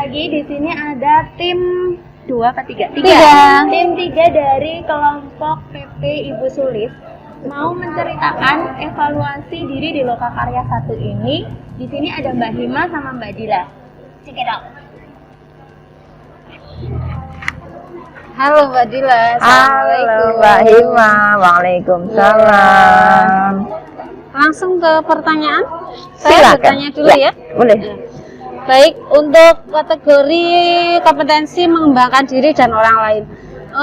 lagi. Di sini ada tim 2 apa 3? 3. Tim 3 dari kelompok PP Ibu Sulis mau menceritakan evaluasi diri di Lokakarya 1 ini. Di sini ada Mbak Hima sama Mbak Dila. Check it out. Halo Mbak Dila. Halo Mbak Hima. Waalaikumsalam. Langsung ke pertanyaan. Saya Silakan. bertanya dulu ya. Boleh. Baik, untuk kategori kompetensi mengembangkan diri dan orang lain,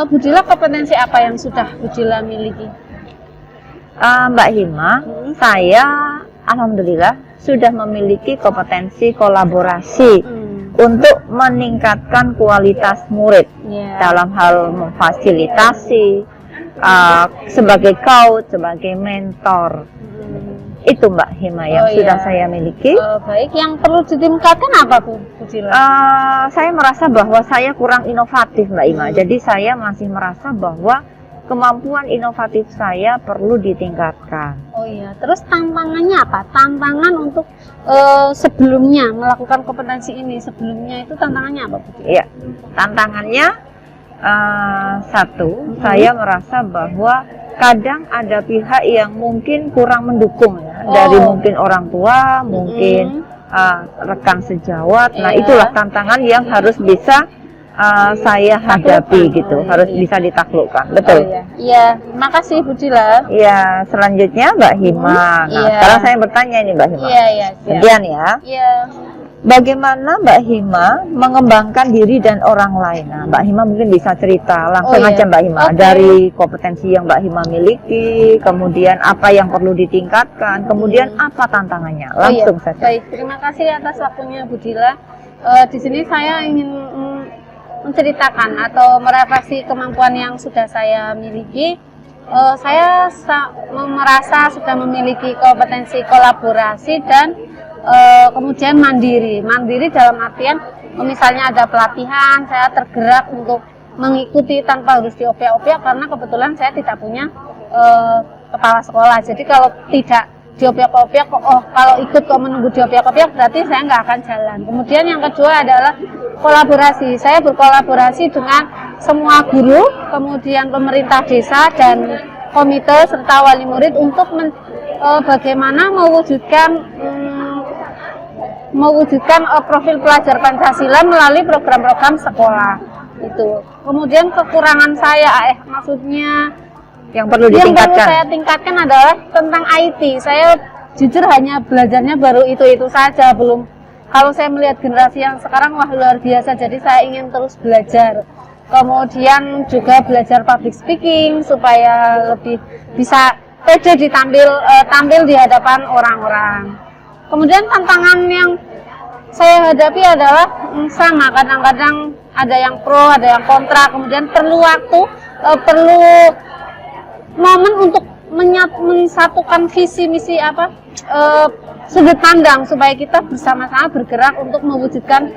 Bu Dila kompetensi apa yang sudah Bu Dila miliki? Mbak Hima, saya alhamdulillah sudah memiliki kompetensi kolaborasi untuk meningkatkan kualitas murid dalam hal memfasilitasi, sebagai coach, sebagai mentor. Itu Mbak Hima yang sudah saya miliki. Baik, yang perlu ditingkatkan apa Bu Dila? Saya merasa bahwa saya kurang inovatif Mbak Hima. Jadi saya masih merasa bahwa kemampuan inovatif saya perlu ditingkatkan. Oh iya, terus tantangannya apa? Tantangan untuk sebelumnya melakukan kompetensi ini, sebelumnya itu tantangannya apa Bu Dila? Iya, tantangannya satu, saya merasa bahwa kadang ada pihak yang mungkin kurang mendukung ya, dari mungkin orang tua, mungkin rekan sejawat. Nah, itulah tantangan yang harus bisa saya hadapi gitu, harus bisa ditaklukkan. Betul. Iya, makasih Bu Dila. Iya, selanjutnya Mbak Hima. Nah, sekarang saya bertanya ini Mbak Hima. Iya. Kemudian ya. Iya. Bagaimana Mbak Hima mengembangkan diri dan orang lain? Nah, Mbak Hima mungkin bisa cerita langsung aja Mbak Hima dari kompetensi yang Mbak Hima miliki, kemudian apa yang perlu ditingkatkan, kemudian apa tantangannya. Langsung saja. Baik, terima kasih atas waktunya Bu Dila. Di sini saya ingin menceritakan atau merefleksi kemampuan yang sudah saya miliki. Saya merasa sudah memiliki kompetensi kolaborasi dan kemudian mandiri dalam artian misalnya ada pelatihan, saya tergerak untuk mengikuti tanpa harus diopiak-opiak karena kebetulan saya tidak punya kepala sekolah. Jadi kalau tidak diopiak-opiak, kalau ikut kok menunggu diopiak-opiak berarti saya nggak akan jalan. Kemudian yang kedua adalah kolaborasi. Saya berkolaborasi dengan semua guru, kemudian pemerintah desa dan komite serta wali murid untuk bagaimana mewujudkan profil pelajar Pancasila melalui program-program sekolah itu. Kemudian kekurangan saya, maksudnya yang perlu saya tingkatkan adalah tentang IT. Saya jujur hanya belajarnya baru itu saja, belum. Kalau saya melihat generasi yang sekarang wah luar biasa, jadi saya ingin terus belajar. Kemudian juga belajar public speaking supaya lebih bisa pede tampil di hadapan orang-orang. Kemudian tantangan yang saya hadapi adalah sama, kadang-kadang ada yang pro, ada yang kontra, kemudian perlu waktu, perlu momen untuk menyatukan visi misi sudut pandang supaya kita bersama-sama bergerak untuk mewujudkan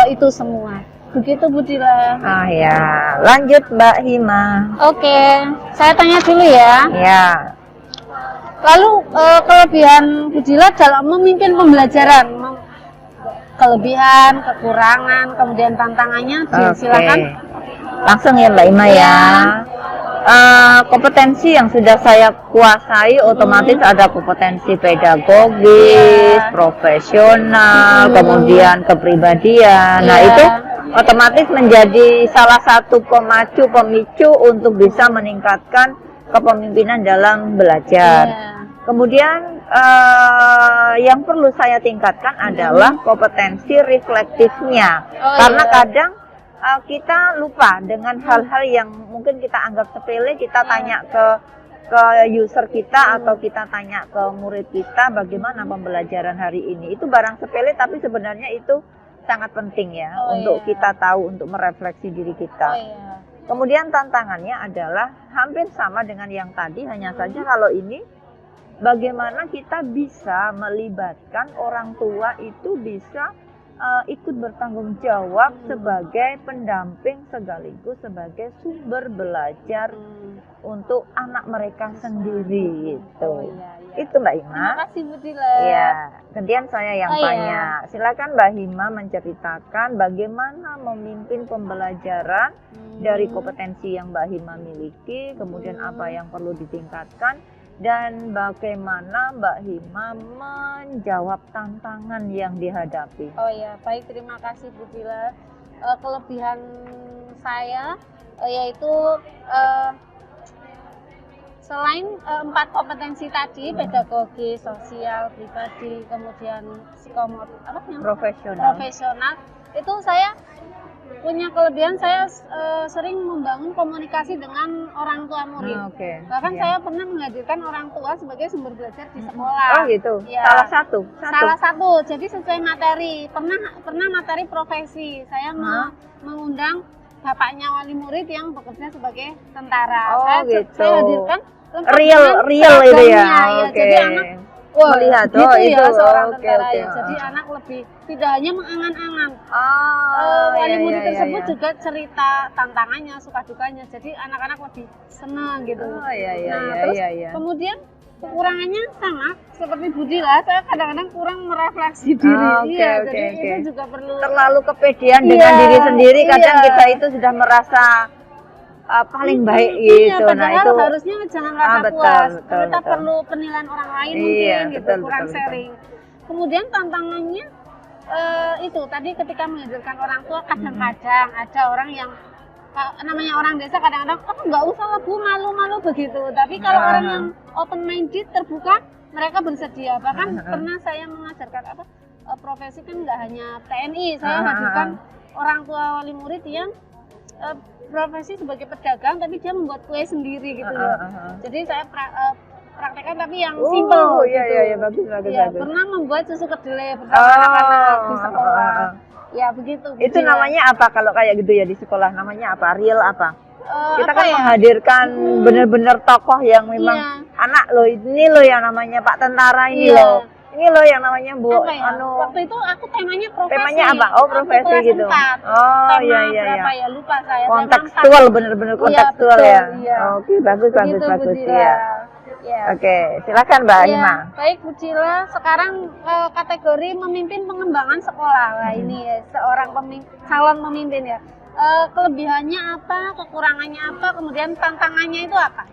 itu semua. Begitu Bu Dila. Ya, lanjut Mbak Hima. Oke, saya tanya dulu ya. Ya. Lalu kelebihan Bu Dila dalam memimpin pembelajaran, kelebihan, kekurangan, kemudian tantangannya, silakan. Langsung ya Mbak Hima ya. Kompetensi yang sudah saya kuasai otomatis ada kompetensi pedagogis, profesional, kemudian kepribadian. Nah, itu otomatis menjadi salah satu pemicu untuk bisa meningkatkan kepemimpinan dalam belajar. Kemudian yang perlu saya tingkatkan adalah kompetensi reflektifnya, karena kadang kita lupa dengan hal-hal yang mungkin kita anggap sepele. Kita tanya ke user kita atau kita tanya ke murid kita bagaimana pembelajaran hari ini. Itu barang sepele tapi sebenarnya itu sangat penting ya untuk kita tahu, untuk merefleksi diri kita. Kemudian tantangannya adalah hampir sama dengan yang tadi, hanya saja kalau ini bagaimana kita bisa melibatkan orang tua itu bisa ikut bertanggung jawab sebagai pendamping sekaligus sebagai sumber belajar untuk anak mereka sendiri gitu. Itu Mbak Hima. Terima kasih Bu Dila. Iya, gantian saya yang Oh, iya. tanya. Silakan Mbak Hima menceritakan bagaimana memimpin pembelajaran dari kompetensi yang Mbak Hima miliki, kemudian apa yang perlu ditingkatkan, dan bagaimana Mbak Hima menjawab tantangan yang dihadapi. Oh ya, baik, terima kasih Bu Dila. Kelebihan saya yaitu selain 4 kompetensi tadi, pedagogi, sosial, pribadi, kemudian profesional, itu saya punya kelebihan, saya sering membangun komunikasi dengan orang tua murid. Bahkan saya pernah menghadirkan orang tua sebagai sumber belajar di sekolah. Oh gitu. Ya. Salah satu. Jadi sesuai materi. Pernah materi profesi. Saya mengundang bapaknya wali murid yang bekerja sebagai tentara. Saya hadirkan real itu ya. Jadi anak melihat gitu ya seorang tentara ya. Jadi anak lebih tidak hanya mengangan-angan. Wali murid tersebut juga cerita tantangannya, suka dukanya. Jadi anak-anak lebih senang gitu. Kemudian kekurangannya sama seperti Bu Dila, saya kadang-kadang kurang merefleksi diri. Jadi itu juga perlu. Terlalu kepedean dengan diri sendiri, kadang kita itu sudah merasa paling baik gitu. Nah itu harusnya jangan rasa puas. Kita perlu penilaian orang lain mungkin gitu, kurang sharing. Kemudian tantangannya itu tadi ketika menghadirkan orang tua, kadang-kadang ada orang yang namanya orang desa kadang-kadang nggak usah lah Bu, malu-malu begitu. Tapi kalau orang yang open minded, terbuka, mereka bersedia. Bahkan pernah saya mengajarkan profesi kan nggak hanya TNI, saya hadirkan orang tua wali murid yang profesi sebagai pedagang, tapi dia membuat kue sendiri gitu loh. Jadi saya praktekkan tapi yang simple. Bagus. Pernah membuat susu kedelai bersama anak-anak di sekolah. Ya begitu. Itu namanya apa kalau kayak gitu ya di sekolah? Namanya apa? Real apa? Kita kan menghadirkan benar-benar tokoh yang memang anak loh, ini loh yang namanya Pak Tentara ini loh. Ini loh yang namanya Bu waktu itu aku temanya profesi. Temanya apa? Oh, profesi gitu. Berapa ya? Lupa saya. Kontekstual, benar-benar kontekstual ya. Oke, bagus ya. Oke, silakan Mbak Hima. Baik Bu Dila, sekarang kategori memimpin pengembangan sekolah. Nah, ini ya, seorang calon pemimpin ya. Kelebihannya apa, kekurangannya apa, kemudian tantangannya itu apa?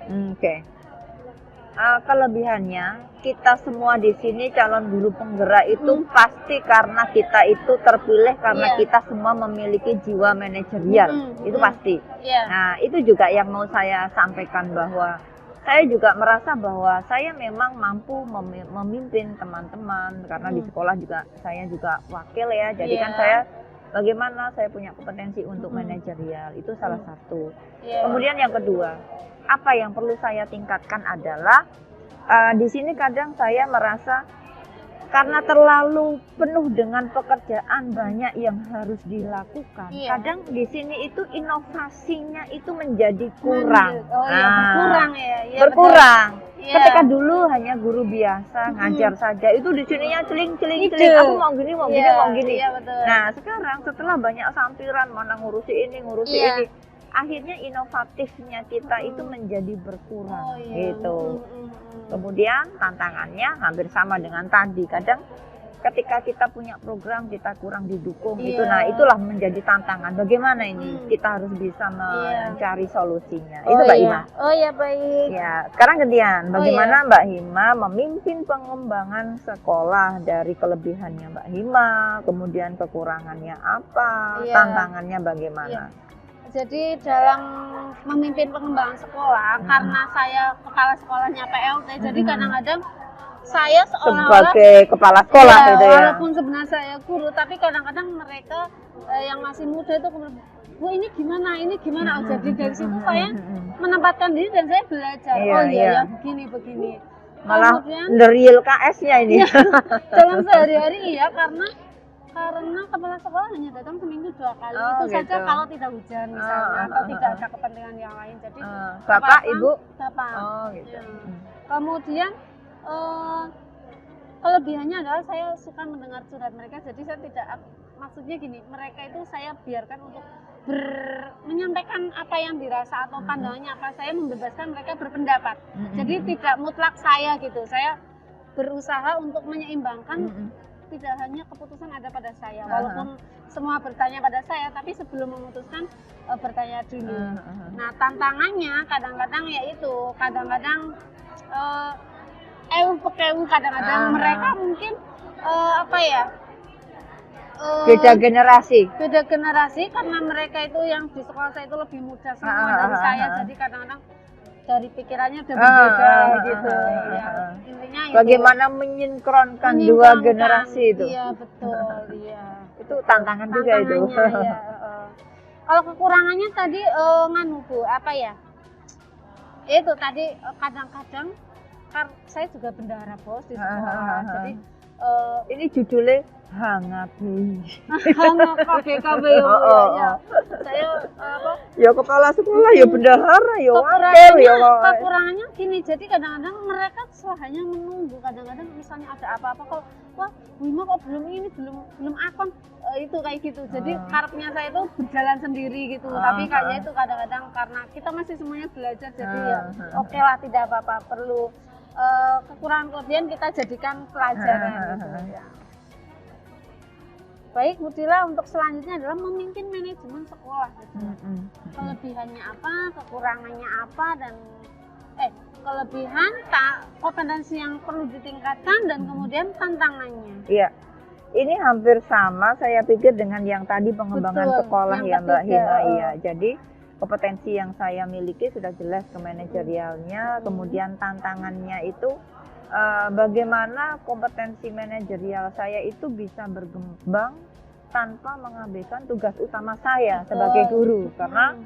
Kelebihannya, kita semua di sini calon guru penggerak itu pasti karena kita itu terpilih karena kita semua memiliki jiwa manajerial, itu pasti. Nah, itu juga yang mau saya sampaikan, bahwa saya juga merasa bahwa saya memang mampu memimpin teman-teman karena di sekolah juga saya juga wakil ya. Jadi kan saya bagaimana saya punya kompetensi untuk manajerial, itu salah satu. Kemudian yang kedua, apa yang perlu saya tingkatkan adalah di sini kadang saya merasa karena terlalu penuh dengan pekerjaan banyak yang harus dilakukan. Kadang di sini itu inovasinya itu menjadi kurang. Berkurang. Ketika dulu hanya guru biasa ngajar saja, itu di sininya celing. Aku mau gini. Nah, sekarang setelah banyak sampiran, mana ngurusi ini, akhirnya inovatifnya kita itu menjadi berkurang gitu. Kemudian tantangannya hampir sama dengan tadi. Kadang ketika kita punya program kita kurang didukung itu. Nah, itulah menjadi tantangan. Bagaimana ini kita harus bisa mencari solusinya. Itu Mbak Hima. Oh ya, baik. Ya, sekarang gantian. Bagaimana Mbak Hima memimpin pengembangan sekolah, dari kelebihannya Mbak Hima, kemudian kekurangannya apa, tantangannya bagaimana? Jadi dalam memimpin pengembangan sekolah, karena saya kepala sekolahnya PLT, jadi kadang-kadang saya seolah-olah sebagai kepala sekolah gitu ya. Walaupun sebenarnya saya guru, tapi kadang-kadang mereka yang masih muda itu Bu ini gimana? Jadi dari situ saya menempatkan diri dan saya belajar. Begini. Malah the real KS-nya ini. Dalam sehari-hari karena kepala sekolah hanya datang seminggu 2 kali. Itu saja kalau tidak hujan misalnya, atau tidak ada kepentingan yang lain. Jadi Bapak, Ibu? Bapak. Kemudian kelebihannya adalah saya suka mendengar curhat mereka. Jadi saya tidak, maksudnya gini, mereka itu saya biarkan untuk menyampaikan apa yang dirasa atau pandangannya apa. Saya membebaskan mereka berpendapat. Jadi tidak mutlak saya gitu. Saya berusaha untuk menyeimbangkan. Tidak hanya keputusan ada pada saya, walaupun semua bertanya pada saya, tapi sebelum memutuskan bertanya dulu. Nah, tantangannya kadang-kadang yaitu kadang-kadang kadang-kadang mereka mungkin Beda generasi. beda generasi karena mereka itu yang di sekolah saya itu lebih muda semua dari saya, jadi kadang-kadang dari pikirannya udah berbeda gitu. Ya, intinya itu. Bagaimana menyinkronkan dua generasi itu? Iya betul, iya. Itu tantangan juga itu. Iya, kalau kekurangannya tadi Bu, apa ya? Itu tadi kadang-kadang saya juga bendahara bos di sekolah, jadi ini judulnya hangat nih. hangat KBKB ya. Saya Ya kepala sekolah, ya bendahara, ya wakil, ya kekurangannya gini, jadi kadang-kadang mereka hanya menunggu, kadang-kadang misalnya ada apa-apa kok, wah Wima kok belum ini, belum akon, itu kayak gitu. Jadi karepnya saya itu berjalan sendiri gitu, tapi kayaknya itu kadang-kadang karena kita masih semuanya belajar, jadi ya oke lah, tidak apa-apa, perlu kekurangan kelebihan kita jadikan pelajaran gitu ya. Baik, Bu Dila, untuk selanjutnya adalah memimpin manajemen sekolah gitu. Kelebihannya apa, kekurangannya apa, dan kelebihan, kompetensi yang perlu ditingkatkan, dan kemudian tantangannya. Iya, ini hampir sama saya pikir dengan yang tadi pengembangan sekolah ya Mbak Hima. Iya, jadi kompetensi yang saya miliki sudah jelas ke manajerialnya, kemudian tantangannya itu bagaimana kompetensi manajerial saya itu bisa berkembang tanpa mengabaikan tugas utama saya sebagai guru, karena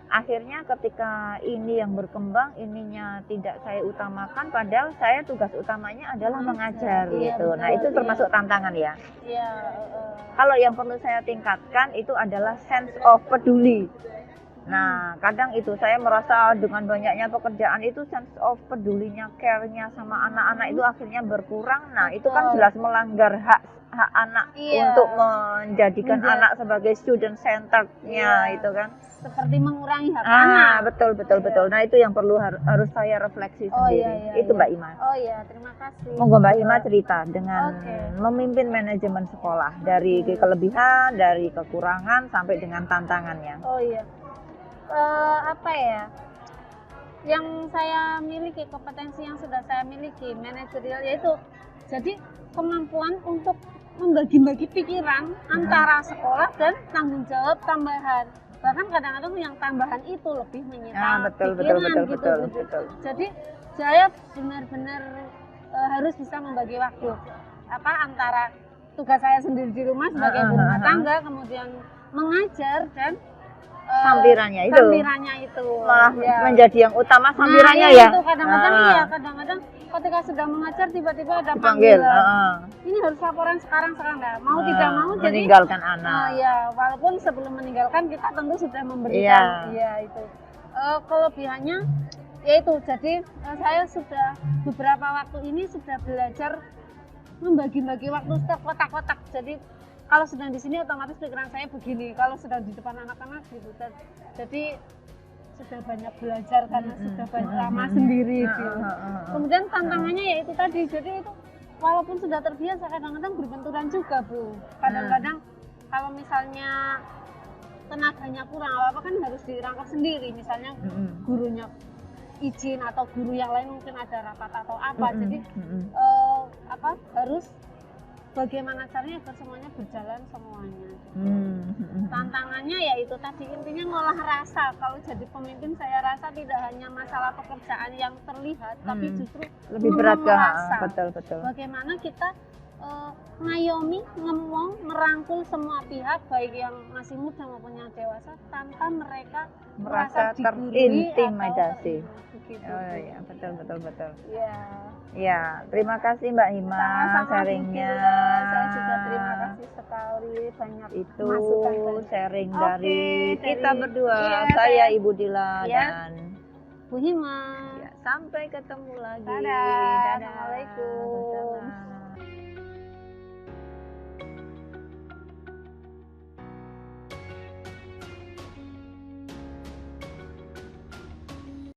akhirnya ketika ini yang berkembang, ininya tidak saya utamakan, padahal saya tugas utamanya adalah mengajar gitu. Nah, itu termasuk tantangan ya. Kalau yang perlu saya tingkatkan itu adalah sense of peduli. Nah, kadang itu saya merasa dengan banyaknya pekerjaan itu sense of pedulinya, care-nya sama anak-anak itu akhirnya berkurang. Nah, itu kan jelas melanggar hak anak untuk menjadikan anak sebagai student centered-nya itu kan. Seperti mengurangi hak anak. Betul. Nah, itu yang perlu harus saya refleksi sendiri. Itu Mbak Ima. Oh iya, terima kasih. Monggo Mbak Ima cerita dengan memimpin manajemen sekolah, dari kelebihan, dari kekurangan sampai dengan tantangannya. Oh iya. Yang saya miliki, kompetensi yang sudah saya miliki manajerial, yaitu jadi kemampuan untuk membagi-bagi pikiran antara sekolah dan tanggung jawab tambahan. Bahkan kadang-kadang yang tambahan itu lebih menyita pikiran betul. Jadi saya benar-benar harus bisa membagi waktu antara tugas saya sendiri di rumah sebagai ibu rumah tangga, kemudian mengajar, dan sampirannya itu malah menjadi yang utama, sampirannya ya. Itu kadang-kadang ketika sedang mengajar tiba-tiba ada panggilan. Ini harus laporan sekarang nah, mau tidak mau jadi meninggalkan anak. Walaupun sebelum meninggalkan kita tentu sudah memberikan itu. Kelebihannya yaitu jadi saya sudah beberapa waktu ini sudah belajar membagi-bagi waktu kotak-kotak. Jadi kalau sedang di sini otomatis pikiran saya begini, kalau sedang di depan anak-anak gitu. Jadi sudah banyak belajar karena sudah banyak lama sendiri gitu. Kemudian tantangannya yaitu tadi, jadi itu walaupun sudah terbiasa kadang-kadang berbenturan juga Bu. Kadang-kadang kalau misalnya tenaganya kurang apa kan harus dirangkap sendiri, misalnya gurunya izin atau guru yang lain mungkin ada rapat atau apa. Jadi harus bagaimana caranya agar semuanya berjalan semuanya. Tantangannya yaitu tadi, intinya ngolah rasa. Kalau jadi pemimpin saya rasa tidak hanya masalah pekerjaan yang terlihat, tapi justru lebih berat ke rasa. Betul. Bagaimana kita ngayomi, ngomong, merangkul semua pihak, baik yang masih muda maupun yang dewasa, tanpa mereka merasa terintimidasi. Oh iya, betul. Ya, terima kasih Mbak Hima sharingnya. Saya juga terima kasih sekali, banyak itu masukan sharing dari kita berdua, saya Ibu Dila dan Bu Hima. Sampai ketemu lagi. Dadah. Assalamualaikum.